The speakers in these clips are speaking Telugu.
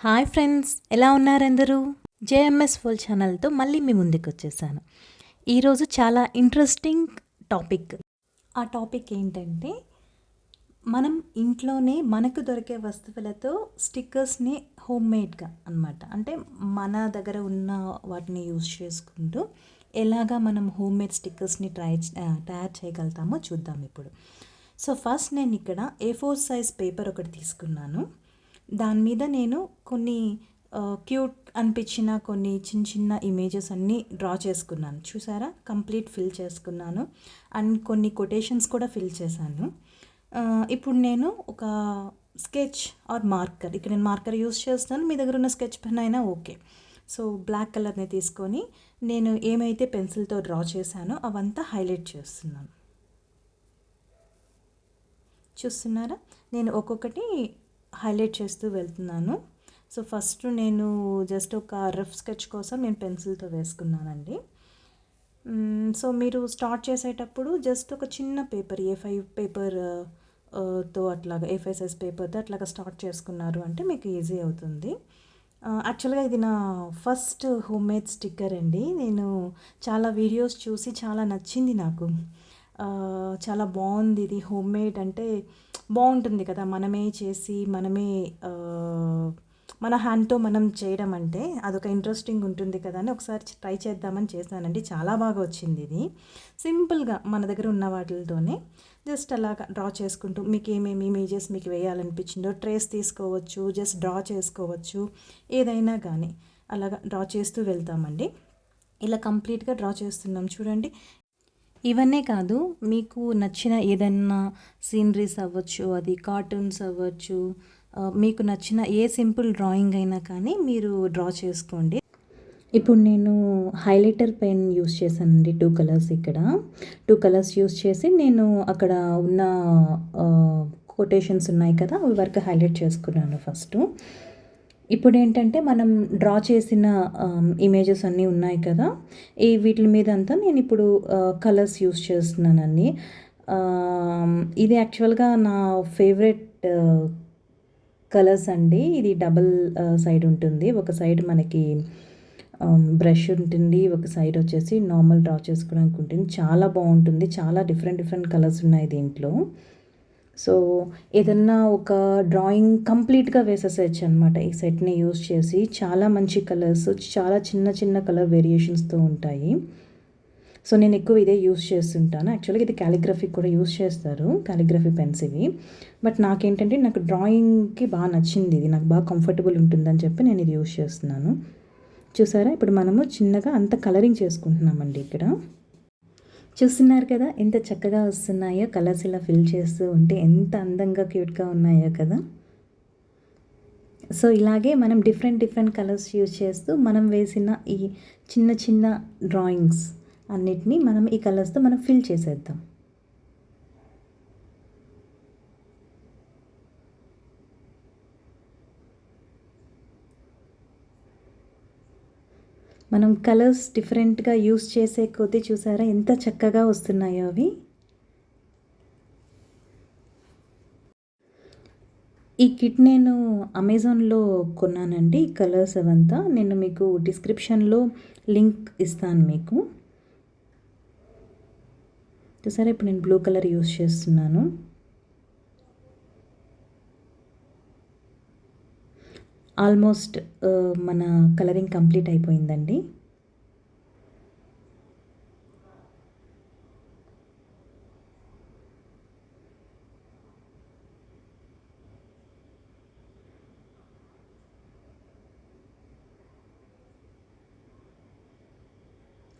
హాయ్ ఫ్రెండ్స్, ఎలా ఉన్నారందరూ? జేఎంఎస్ ఫుల్ ఛానల్తో మళ్ళీ మీ ముందుకు వచ్చేసాను. ఈరోజు చాలా ఇంట్రెస్టింగ్ టాపిక్. ఆ టాపిక్ ఏంటంటే, మనం ఇంట్లోనే మనకు దొరికే వస్తువులతో స్టిక్కర్స్ని హోమ్మేడ్గా అనమాట, అంటే మన దగ్గర ఉన్న వాటిని యూజ్ చేసుకుంటూ ఎలాగా మనం హోమ్మేడ్ స్టిక్కర్స్ని తయారు చేయగలుగుతామో చూద్దాం ఇప్పుడు. సో ఫస్ట్ నేను ఇక్కడ A4 సైజ్ పేపర్ ఒకటి తీసుకున్నాను. దాని మీద నేను కొన్ని క్యూట్ అనిపించిన కొన్ని చిన్న చిన్న ఇమేజెస్ అన్నీ డ్రా చేసుకున్నాను. చూసారా, కంప్లీట్ ఫిల్ చేసుకున్నాను అండ్ కొన్ని కొటేషన్స్ కూడా ఫిల్ చేశాను. ఇప్పుడు నేను ఒక స్కెచ్ ఆర్ మార్కర్, ఇక్కడ నేను మార్కర్ యూస్ చేస్తున్నాను, మీ దగ్గర ఉన్న స్కెచ్ పెన్ అయినా ఓకే. సో బ్లాక్ కలర్ని తీసుకొని నేను ఏమైతే పెన్సిల్తో డ్రా చేశానో అవంతా హైలైట్ చేస్తున్నాను. చూస్తున్నారా, నేను ఒక్కొక్కటి హైలైట్ చేస్తూ వెళ్తున్నాను. సో ఫస్ట్ నేను జస్ట్ ఒక రఫ్ స్కెచ్ కోసం నేను పెన్సిల్తో వేసుకున్నానండి. సో మీరు స్టార్ట్ చేసేటప్పుడు జస్ట్ ఒక చిన్న పేపర్ A5 పేపర్ తో అట్లాగా A5 సైజ్ పేపర్తో అట్లాగా స్టార్ట్ చేసుకున్నారు అంటే మీకు ఈజీ అవుతుంది. యాక్చువల్గా ఇది నా ఫస్ట్ హోమ్మేడ్ స్టిక్కర్ అండి. నేను చాలా వీడియోస్ చూసి చాలా నచ్చింది నాకు. చాలా బాగుంది ఇది. హోమ్మేడ్ అంటే బాగుంటుంది కదా, మనమే చేసి మనమే మన హ్యాండ్తో మనం చేయడం అంటే అదొక ఇంట్రెస్టింగ్ ఉంటుంది కదా అని ఒకసారి ట్రై చేద్దామని చేశానండి. చాలా బాగా వచ్చింది ఇది. సింపుల్గా మన దగ్గర ఉన్న వాటితోనే జస్ట్ అలాగా డ్రా చేసుకుంటూ మీకు ఏమేమి ఇమేజెస్ మీకు వేయాలనిపించిందో ట్రేస్ తీసుకోవచ్చు, జస్ట్ డ్రా చేసుకోవచ్చు, ఏదైనా కానీ అలాగా డ్రా చేస్తూ వెళ్తామండి. ఇలా కంప్లీట్గా డ్రా చేస్తున్నాం చూడండి. ఇవన్నీ కాదు, మీకు నచ్చిన ఏదన్నా సీనరీస్ అవ్వచ్చు, అది కార్టూన్స్ అవ్వచ్చు, మీకు నచ్చిన ఏ సింపుల్ డ్రాయింగ్ అయినా కానీ మీరు డ్రా చేసుకోండి. ఇప్పుడు నేను హైలైటర్ పెన్ యూస్ చేశానండి. 2 కలర్స్, ఇక్కడ 2 కలర్స్ యూస్ చేసి నేను అక్కడ ఉన్న కొటేషన్స్ ఉన్నాయి కదా, అవి వరకు హైలైట్ చేసుకున్నాను ఫస్ట్. ఇప్పుడు ఏంటంటే మనం డ్రా చేసిన ఇమేజెస్ అన్నీ ఉన్నాయి కదా, వీటి మీద అంతా నేను ఇప్పుడు కలర్స్ యూస్ చేస్తున్నానండి. ఇది యాక్చువల్గా నా ఫేవరెట్ కలర్స్ అండి. ఇది డబల్ సైడ్ ఉంటుంది. ఒక సైడ్ మనకి బ్రష్ ఉంటుంది, ఒక సైడ్ వచ్చేసి నార్మల్ డ్రా చేసుకోవడానికి ఉంటుంది. చాలా బాగుంటుంది. చాలా డిఫరెంట్ కలర్స్ ఉన్నాయి దీంట్లో. సో ఏదన్నా ఒక డ్రాయింగ్ కంప్లీట్గా వేసేసేయచ్చు అనమాట ఈ సెట్ని యూస్ చేసి. చాలా మంచి కలర్స్, చాలా చిన్న కలర్ వేరియేషన్స్తో ఉంటాయి. సో నేను ఎక్కువ ఇదే యూస్ చేస్తుంటాను. యాక్చువల్గా ఇది క్యాలిగ్రఫీకి కూడా యూస్ చేస్తారు, క్యాలిగ్రఫీ పెన్స్ ఇవి. బట్ నాకేంటంటే నాకు డ్రాయింగ్కి బాగా నచ్చింది, ఇది నాకు బాగా కంఫర్టబుల్ ఉంటుందని చెప్పి నేను ఇది యూస్ చేస్తున్నాను. చూసారా, ఇప్పుడు మనము చిన్నగా అంత కలరింగ్ చేసుకుంటున్నామండి. ఇక్కడ చూస్తున్నారు కదా ఎంత చక్కగా వస్తున్నాయో కలర్స్. ఇలా ఫిల్ చేస్తూ ఉంటే ఎంత అందంగా క్యూట్గా ఉన్నాయో కదా. సో ఇలాగే మనం డిఫరెంట్ కలర్స్ యూజ్ చేస్తూ మనం వేసిన ఈ చిన్న డ్రాయింగ్స్ అన్నిటినీ మనం ఈ కలర్స్తో మనం ఫిల్ చేసేద్దాం. మనం కలర్స్ డిఫరెంట్గా యూస్ చేసే కొద్దీ చూసారా ఎంత చక్కగా వస్తున్నాయో అవి. ఈ కిట్ నేను అమెజాన్లో కొన్నానండి. ఈ కలర్స్ అవంతా నేను మీకు డిస్క్రిప్షన్లో లింక్ ఇస్తాను మీకు. చూసారా, ఇప్పుడు నేను బ్లూ కలర్ యూస్ చేస్తున్నాను. ఆల్మోస్ట్ మన కలరింగ్ కంప్లీట్ అయిపోయిందండి.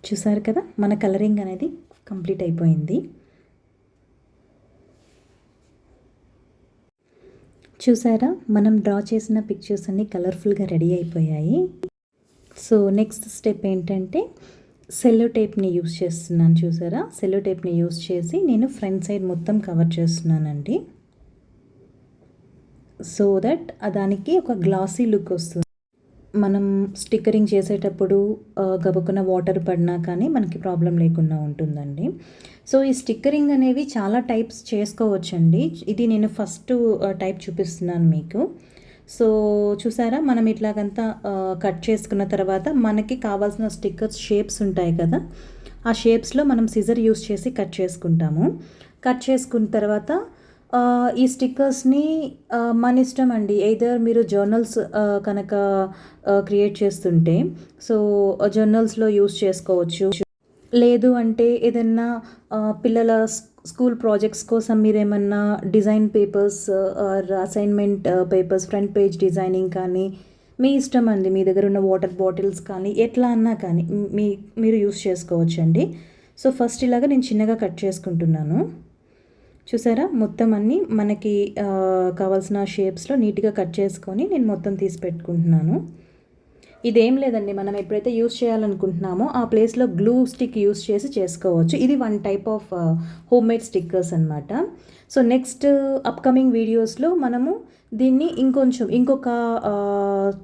చూసారు కదా, మన కలరింగ్ అనేది కంప్లీట్ అయిపోయింది. చూసారా, మనం డ్రా చేసిన పిక్చర్స్ అన్నీ కలర్ఫుల్గా రెడీ అయిపోయాయి. సో నెక్స్ట్ స్టెప్ ఏంటంటే సెల్లో టేప్ని యూస్ చేస్తున్నాను. చూసారా, సెల్లో టేప్ని యూస్ చేసి నేను ఫ్రంట్ సైడ్ మొత్తం కవర్ చేస్తున్నానండి. సో దట్ దానికి ఒక గ్లాసీ లుక్ వస్తుంది. మనం స్టిక్కరింగ్ చేసేటప్పుడు గబుక్కున వాటర్ పడినా కానీ మనకి ప్రాబ్లం లేకుండా ఉంటుందండి. సో ఈ స్టిక్కరింగ్ అనేవి చాలా టైప్స్ చేసుకోవచ్చండి. ఇది నేను ఫస్ట్ టైప్ చూపిస్తున్నాను మీకు. సో చూసారా, మనం ఇట్లాగంతా కట్ చేసుకున్న తర్వాత మనకి కావాల్సిన స్టిక్కర్స్ షేప్స్ ఉంటాయి కదా, ఆ షేప్స్లో మనం సిజర్ యూస్ చేసి కట్ చేసుకుంటాము. కట్ చేసుకున్న తర్వాత ఈ స్టిక్కర్స్ని మన ఇష్టం అండి. ఎయిదర్ మీరు జర్నల్స్ కనుక క్రియేట్ చేస్తుంటే సో జర్నల్స్లో యూస్ చేసుకోవచ్చు. లేదు అంటే ఏదన్నా పిల్లల స్కూల్ ప్రాజెక్ట్స్ కోసం మీరేమన్నా design papers or assignment papers front page designing కానీ మీ ఇష్టం అండి. మీ దగ్గర ఉన్న వాటర్ బాటిల్స్ కానీ ఎట్లా అన్నా కానీ మీరు యూస్ చేసుకోవచ్చండి. సో ఫస్ట్ ఇలాగా నేను చిన్నగా కట్ చేసుకుంటున్నాను. చూసారా, మొత్తం అన్నీ మనకి కావాల్సిన షేప్స్లో నీట్గా కట్ చేసుకొని నేను మొత్తం తీసి పెట్టుకుంటున్నాను. ఇదేం లేదండి, మనం ఎప్పుడైతే యూస్ చేయాలనుకుంటున్నామో ఆ ప్లేస్లో గ్లూ స్టిక్ యూస్ చేసి చేసుకోవచ్చు. ఇది one type of home made stickers అనమాట. సో నెక్స్ట్ అప్కమింగ్ వీడియోస్లో మనము దీన్ని ఇంకొక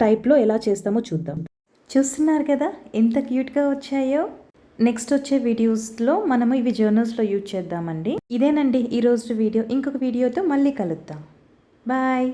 టైప్లో ఎలా చేస్తామో చూద్దాం. చూస్తున్నారు కదా ఎంత క్యూట్గా వచ్చాయో. నెక్స్ట్ వచ్చే వీడియోస్లో మనము ఇవి జర్నల్స్లో యూజ్ చేద్దామండి. ఇదేనండి ఈరోజు వీడియో. ఇంకొక వీడియోతో మళ్ళీ కలుద్దాం. బాయ్.